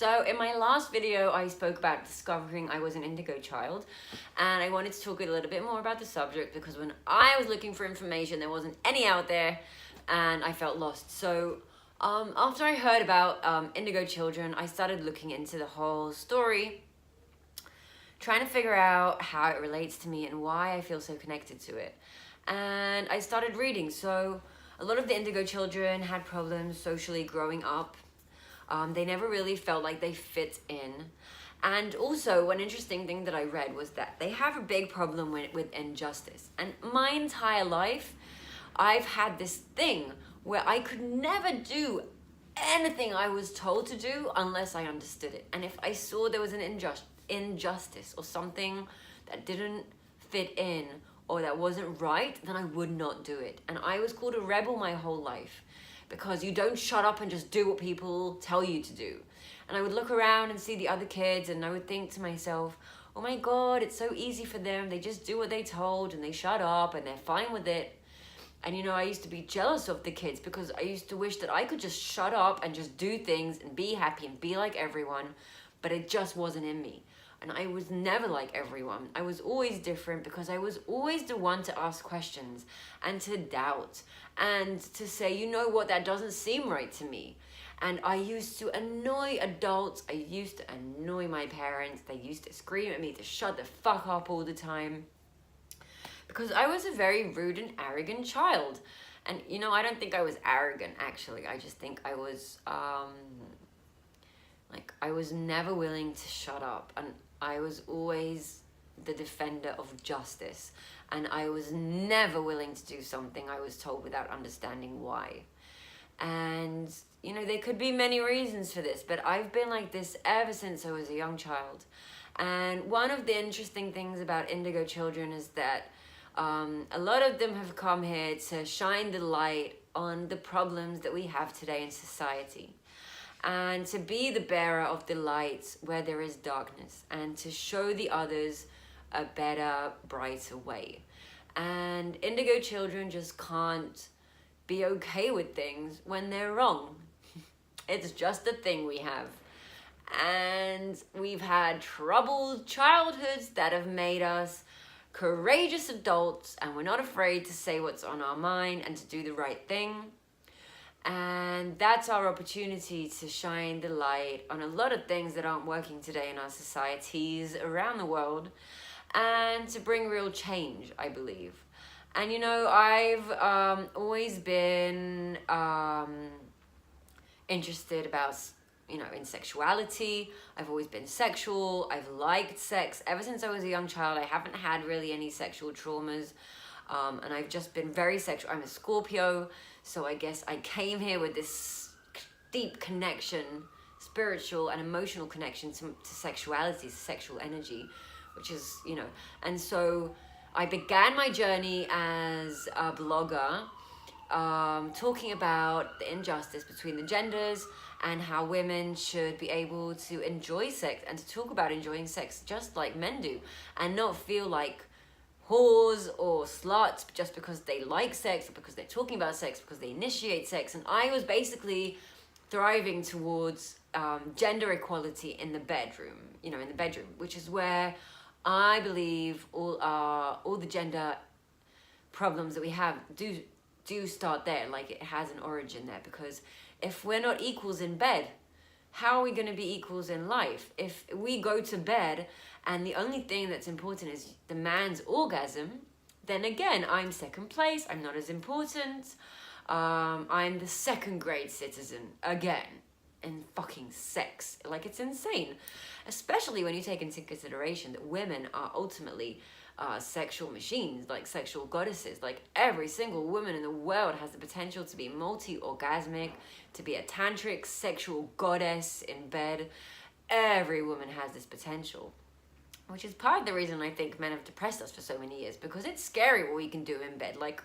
So in my last video, I spoke about discovering I was an indigo child, and I wanted to talk a little bit more about the subject because when I was looking for information, there wasn't any out there, and I felt lost. So after I heard about indigo children, I started looking into the whole story, trying to figure out how it relates to me and why I feel so connected to it. And I started reading. So a lot of the indigo children had problems socially growing up. They never really felt like they fit in. And also, one interesting thing that I read was that they have a big problem with injustice. And my entire life, I've had this thing where I could never do anything I was told to do unless I understood it. And if I saw there was an injustice or something that didn't fit in or that wasn't right, then I would not do it. And I was called a rebel my whole life, because you don't shut up and just do what people tell you to do. And I would look around and see the other kids and I would think to myself, oh my God, it's so easy for them. They just do what they told and they shut up and they're fine with it. And you know, I used to be jealous of the kids because I used to wish that I could just shut up and just do things and be happy and be like everyone, but it just wasn't in me. And I was never like everyone. I was always different because I was always the one to ask questions and to doubt and to say, you know what, that doesn't seem right to me. And I used to annoy adults. I used to annoy my parents. They used to scream at me to shut the fuck up all the time, because I was a very rude and arrogant child. And you know, I don't think I was arrogant actually. I just think I was I was never willing to shut up, and I was always the defender of justice, and I was never willing to do something I was told without understanding why. And you know, there could be many reasons for this, but I've been like this ever since I was a young child. And one of the interesting things about indigo children is that a lot of them have come here to shine the light on the problems that we have today in society, and to be the bearer of the light where there is darkness, and to show the others a better, brighter way. And indigo children just can't be okay with things when they're wrong. It's just a thing we have. And we've had troubled childhoods that have made us courageous adults, and we're not afraid to say what's on our mind and to do the right thing. And that's our opportunity to shine the light on a lot of things that aren't working today in our societies around the world, and to bring real change, I believe. And you know, I've always been interested about, you know, in sexuality. I've always been sexual. I've liked sex. Ever since I was a young child, I haven't had really any sexual traumas. And I've just been very sexual. I'm a Scorpio, so I guess I came here with this deep connection, spiritual and emotional connection to sexuality, to sexual energy, which is, you know. And so I began my journey as a blogger, talking about the injustice between the genders and how women should be able to enjoy sex and to talk about enjoying sex just like men do, and not feel like whores or sluts just because they like sex or because they're talking about sex, because they initiate sex. And I was basically thriving towards gender equality in the bedroom, you know, in the bedroom, which is where I believe all the gender problems that we have do start there. Like, it has an origin there, because if we're not equals in bed, how are we going to be equals in life? If we go to bed and the only thing that's important is the man's orgasm, then again, I'm second place. I'm not as important. I'm the second grade citizen again in fucking sex. Like, it's insane. Especially when you take into consideration that women are ultimately sexual machines, like sexual goddesses. Like, every single woman in the world has the potential to be multi-orgasmic, to be a tantric sexual goddess in bed. Every woman has this potential, which is part of the reason I think men have depressed us for so many years, because it's scary what we can do in bed. Like,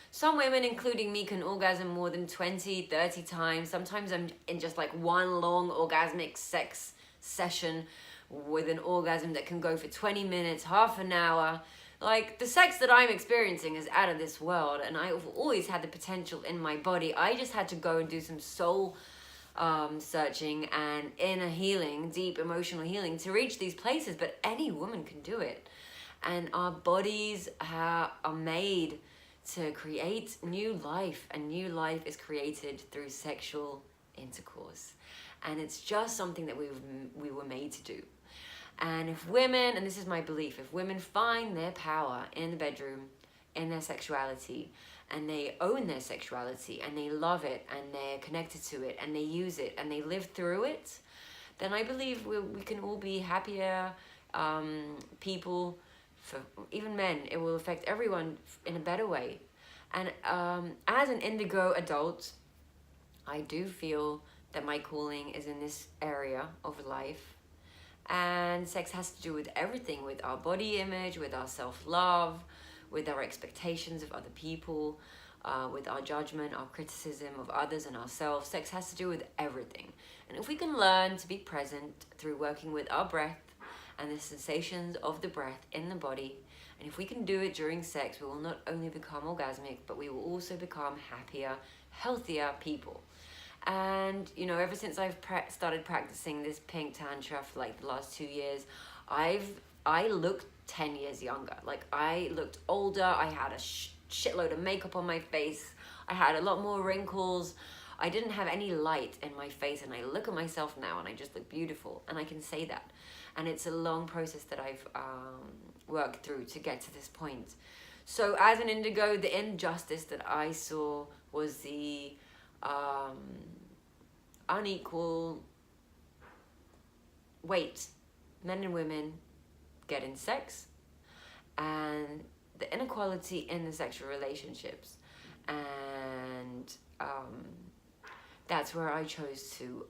some women, including me, can orgasm more than 20, 30 times. Sometimes I'm in just like one long orgasmic sex session with an orgasm that can go for 20 minutes, half an hour. Like, the sex that I'm experiencing is out of this world, and I've always had the potential in my body. I just had to go and do some soul searching and inner healing, deep emotional healing to reach these places, but any woman can do it. And our bodies are made to create new life, and new life is created through sexual intercourse. And it's just something that we were made to do. And if women, and this is my belief, if women find their power in the bedroom, in their sexuality, and they own their sexuality, and they love it, and they're connected to it, and they use it, and they live through it, then I believe we can all be happier people. For even men, it will affect everyone in a better way. And as an indigo adult, I do feel that my calling is in this area of life. And sex has to do with everything, with our body image, with our self-love, with our expectations of other people, with our judgment, our criticism of others and ourselves. Sex has to do with everything. And if we can learn to be present through working with our breath and the sensations of the breath in the body, and if we can do it during sex, we will not only become orgasmic, but we will also become happier, healthier people. And, you know, ever since I've started practicing this pink tantra for like the last 2 years, I looked 10 years younger. Like, I looked older. I had a shitload of makeup on my face. I had a lot more wrinkles. I didn't have any light in my face, and I look at myself now and I just look beautiful, and I can say that. And it's a long process that I've worked through to get to this point. So as an indigo, the injustice that I saw was the unequal weight men and women get in sex, and the inequality in the sexual relationships. And that's where I chose to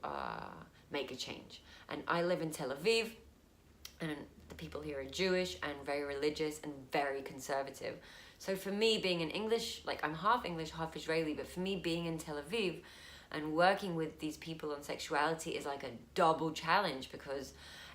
make a change. And I live in Tel Aviv, and the people here are Jewish and very religious and very conservative. So for me, being in English, like, I'm half English, half Israeli, but for me being in Tel Aviv and working with these people on sexuality is like a double challenge, because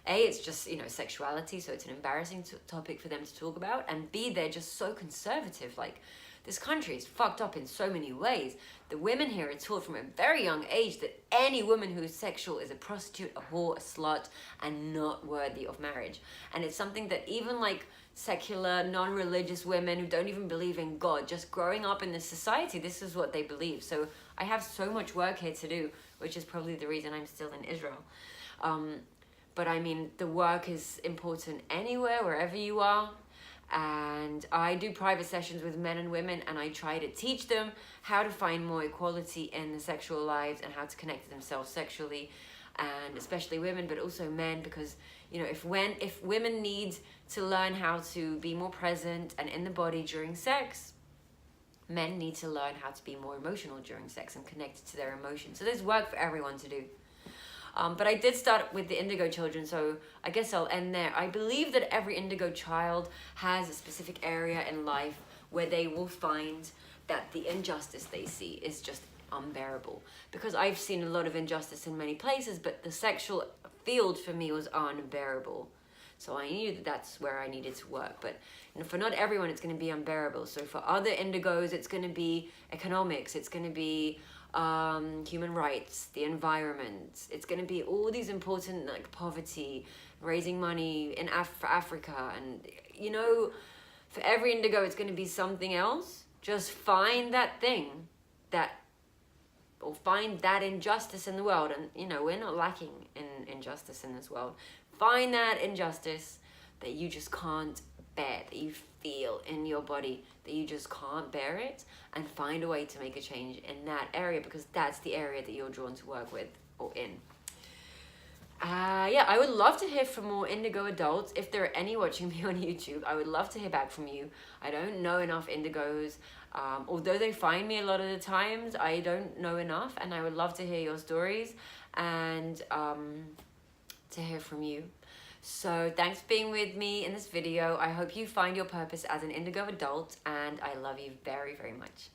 A, it's just, you know, sexuality, so it's an embarrassing topic for them to talk about, and B, they're just so conservative. Like, this country is fucked up in so many ways. The women here are taught from a very young age that any woman who is sexual is a prostitute, a whore, a slut, and not worthy of marriage. And it's something that even like secular, non-religious women who don't even believe in God, just growing up in this society, this is what they believe. So I have so much work here to do, which is probably the reason I'm still in Israel. But I mean, the work is important anywhere, wherever you are. And I do private sessions with men and women, and I try to teach them how to find more equality in the sexual lives and how to connect to themselves sexually, and especially women, but also men, because, you know, if women need to learn how to be more present and in the body during sex, men need to learn how to be more emotional during sex and connected to their emotions. So there's work for everyone to do. But I did start with the indigo children, so I guess I'll end there. I believe that every indigo child has a specific area in life where they will find that the injustice they see is just unbearable. Because I've seen a lot of injustice in many places, but the sexual field for me was unbearable. So I knew that that's where I needed to work. But, you know, for not everyone, it's going to be unbearable. So for other indigos, it's going to be economics, it's going to be human rights, the environment. It's going to be all these important, like, poverty, raising money for Africa. And, you know, for every indigo, it's going to be something else. Just find that thing or find that injustice in the world. And, you know, we're not lacking in injustice in this world. Find that injustice that you just can't bear, that you feel in your body, that you just can't bear it, and find a way to make a change in that area, because that's the area that you're drawn to work with or in. Yeah, I would love to hear from more indigo adults. If there are any watching me on YouTube, I would love to hear back from you. I don't know enough indigos. Although they find me a lot of the times, I don't know enough, and I would love to hear your stories and to hear from you. So thanks for being with me in this video. I hope you find your purpose as an indigo adult, and I love you very, very much.